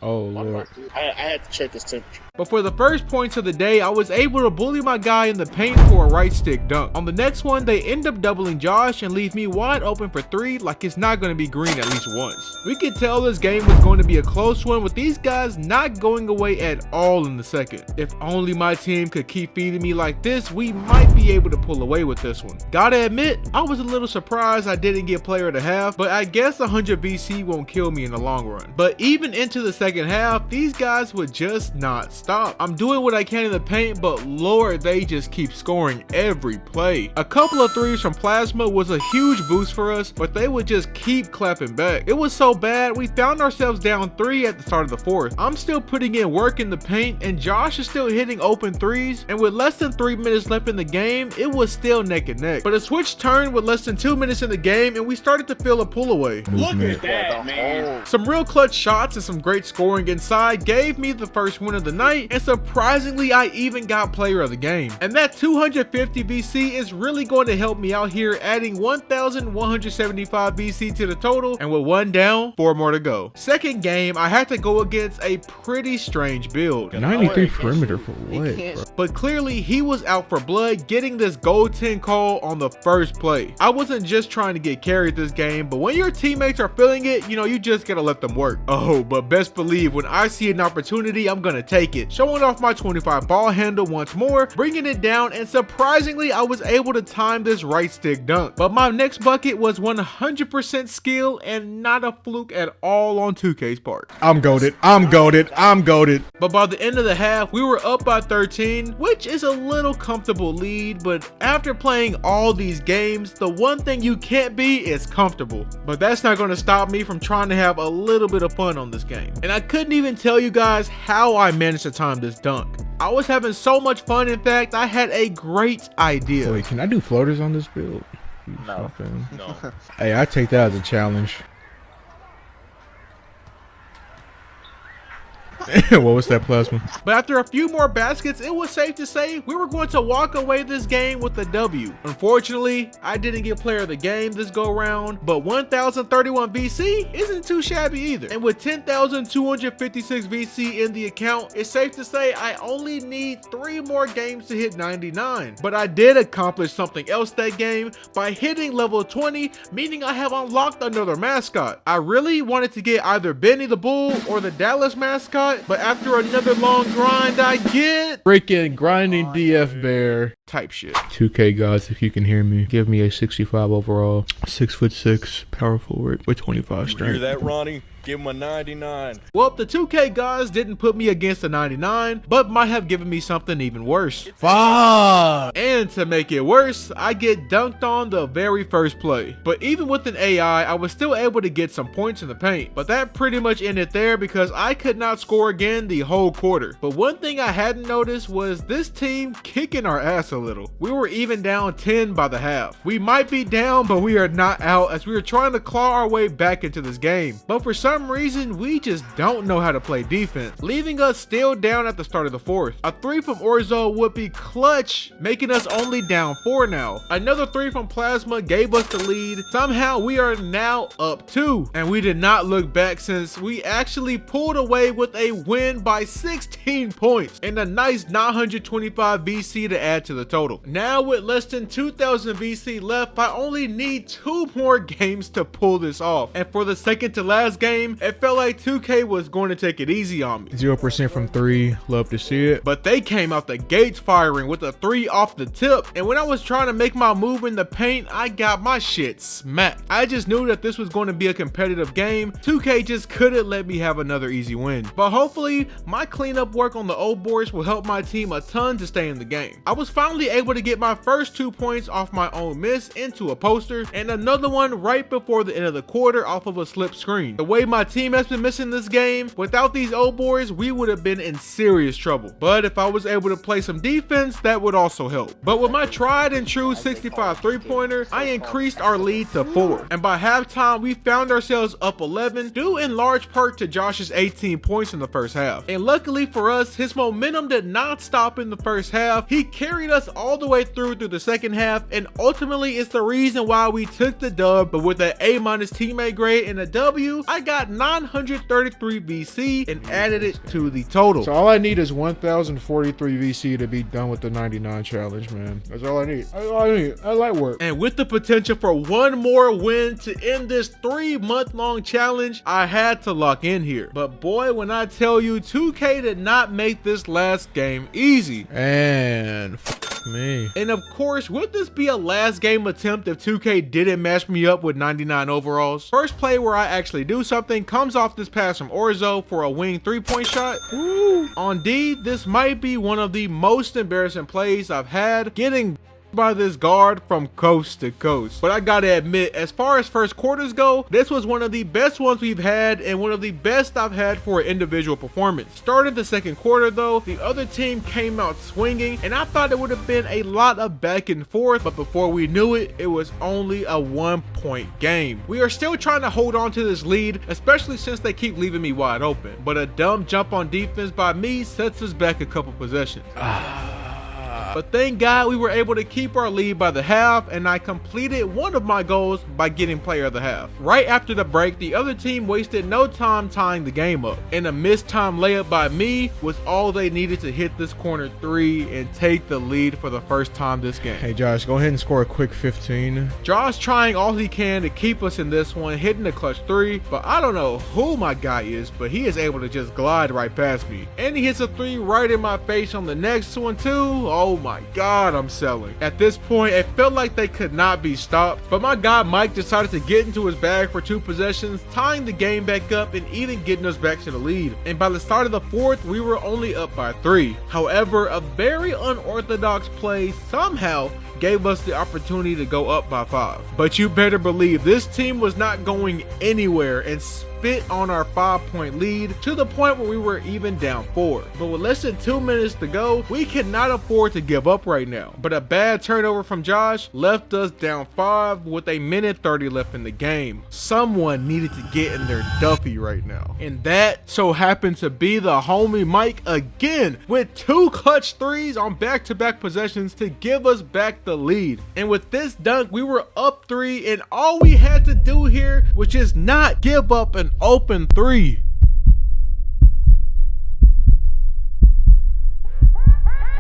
Oh, Lord. I had to check his temperature. But for the first points of the day, I was able to bully my guy in the paint for a right stick dunk. On the next one, they end up doubling Josh and leave me wide open for three like it's not going to be green at least once. We could tell this game was going to be a close one with these guys not going away at all in the second. If only my team could keep feeding me like this, we might be able to pull away with this one. Gotta admit, I was a little surprised I didn't get player of the half, but I guess 100 VC won't kill me in the long run. But even into the second half, these guys would just not stop. I'm doing what I can in the paint, but Lord, they just keep scoring every play. A couple of threes from Plasma was a huge boost for us, but they would just keep clapping back. It was so bad, we found ourselves down 3 at the start of the fourth. I'm still putting in work in the paint, and Josh is still hitting open threes, and with less than 3 minutes left in the game, it was still neck and neck. But a switch turned with less than 2 minutes in the game, and we started to feel a pull away. Look at that, man. Some real clutch shots and some great scoring inside gave me the first win of the night, and surprisingly, I even got player of the game. And that 250 VC is really going to help me out here, adding 1,175 VC to the total, and with 1 down, 4 more to go. Second game, I had to go against a pretty strange build. 93 perimeter for what, bro? But clearly, he was out for blood, getting this gold 10 call on the first play. I wasn't just trying to get carried this game, but when your teammates are feeling it, you know, you just gotta let them work. Oh, but best believe when I see an opportunity, I'm gonna take it. Showing off my 25 ball handle once more, bringing it down, and surprisingly, I was able to time this right stick dunk. But my next bucket was 100% skill and not a fluke at all on 2K's part. I'm goated. I'm goated. I'm goated. But by the end of the half, we were up by 13, which is a little comfortable lead, but after playing all these games, the one thing you can't be is comfortable. But that's not going to stop me from trying to have a little bit of fun on this game. And I couldn't even tell you guys how I managed to time this dunk. I was having so much fun. In fact, I had a great idea. Wait, can I do floaters on this build? No. Hey, I take that as a challenge. What was that, Plasma? But after a few more baskets, it was safe to say we were going to walk away this game with a W. Unfortunately, I didn't get player of the game this go round, but 1,031 VC isn't too shabby either. And with 10,256 VC in the account, it's safe to say I only need 3 more games to hit 99. But I did accomplish something else that game by hitting level 20, meaning I have unlocked another mascot. I really wanted to get either Benny the Bull or the Dallas mascot, but after another long grind, I get Freaking grinding DF bear type shit. 2K guys, if you can hear me, give me a 65 overall, 6'6", power forward with 25 strength. Hear that, Ronnie? Give him a 99. Well, the 2K guys didn't put me against a 99, but might have given me something even worse. Fuck! And to make it worse, I get dunked on the very first play. But even with an AI, I was still able to get some points in the paint. But that pretty much ended there because I could not score again the whole quarter. But one thing I hadn't noticed was this team kicking our ass a little. We were even down 10 by the half. We might be down, but we are not out as we are trying to claw our way back into this game. But for some reason, we just don't know how to play defense, leaving us still down at the start of the fourth. A 3 from Orzo would be clutch, making us only down 4 now. Another 3 from Plasma gave us the lead. Somehow we are now up 2, and we did not look back since we actually pulled away with a win by 16 points and a nice 925 VC to add to the total. Now with less than 2,000 VC left, I only need 2 more games to pull this off. And for the second to last game, it felt like 2K was going to take it easy on me. 0% from 3, love to see it. But they came out the gates firing with a 3 off the tip, and when I was trying to make my move in the paint, I got my shit smacked. I just knew that this was going to be a competitive game. 2K just couldn't let me have another easy win. But hopefully, my cleanup work on the old boards will help my team a ton to stay in the game. I was finally able to get my first 2 points off my own miss into a poster, and another one right before the end of the quarter off of a slip screen. The way my team has been missing this game, without these old boys, we would have been in serious trouble. But if I was able to play some defense, that would also help. But with my tried and true 65 3-pointer, I increased our lead to 4. And by halftime, we found ourselves up 11, due in large part to Josh's 18 points in the first half. And luckily for us, his momentum did not stop in the first half. He carried us us all the way through the second half, and ultimately it's the reason why we took the dub. But with an A- teammate grade and a W, I got 933 VC and added it to the total. So all I need is 1043 VC to be done with the 99 challenge, man. That's all I need. That's all I need. That's light work. And with the potential for one more win to end this 3-month-long challenge, I had to lock in here. But boy, when I tell you, 2K did not make this last game easy. And me. And of course, would this be a last game attempt if 2K didn't match me up with 99 overalls? First play where I actually do something comes off this pass from Orzo for a wing 3-point shot. Woo. On D, this might be one of the most embarrassing plays I've had, getting by this guard from coast to coast. But I gotta admit, as far as first quarters go, this was one of the best ones we've had and one of the best I've had for an individual performance. Started the second quarter though, the other team came out swinging and I thought it would have been a lot of back and forth, but before we knew it, it was only a 1-point game. We are still trying to hold on to this lead, especially since they keep leaving me wide open, but a dumb jump on defense by me sets us back a couple possessions. But thank God we were able to keep our lead by the half, and I completed one of my goals by getting player of the half. Right after the break, the other team wasted no time tying the game up, and a missed time layup by me was all they needed to hit this corner 3 and take the lead for the first time this game. Hey Josh, go ahead and score a quick 15. Josh trying all he can to keep us in this one, hitting the clutch 3, but I don't know who my guy is, but he is able to just glide right past me. And he hits a 3 right in my face on the next one too. Oh my God, I'm selling. At this point, it felt like they could not be stopped, but my guy Mike decided to get into his bag for 2 possessions, tying the game back up and even getting us back to the lead. And by the start of the fourth, we were only up by 3. However, a very unorthodox play somehow gave us the opportunity to go up by 5. But you better believe this team was not going anywhere and spit on our 5-point lead to the point where we were even down 4. But with less than 2 minutes to go, we cannot afford to give up right now. But a bad turnover from Josh left us down 5 with a minute 30 left in the game. Someone needed to get in their Duffy right now. And that so happened to be the homie Mike again with 2 clutch 3s on back-to-back possessions to give us back the lead. And with this dunk, we were up 3 and all we had to do here was just not give up an open 3.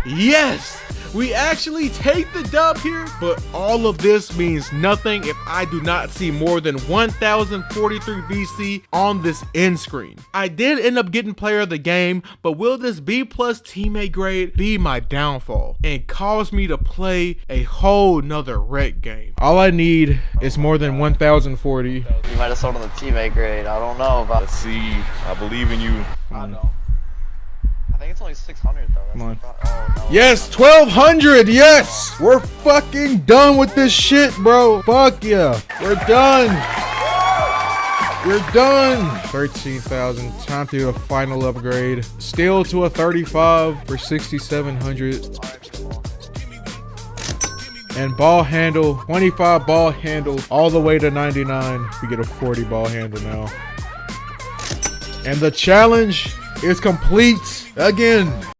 Yes! We actually take the dub here, but all of this means nothing if I do not see more than 1043 VC on this end screen. I did end up getting player of the game, but will this B+ teammate grade be my downfall and cause me to play a whole nother wreck game? All I need is more than 1040. You might have sold on the teammate grade. I don't know about. Let's see. I believe in you. I know. I think it's only 600 though. That's Come on. Oh, no. Yes, 1200. Yes, we're fucking done with this shit, bro. Fuck yeah, we're done. We're done. 13,000. Time to do a final upgrade. Still to a 35 for 6,700. And ball handle, 25 ball handle, all the way to 99. We get a 40 ball handle now. And the challenge is complete again.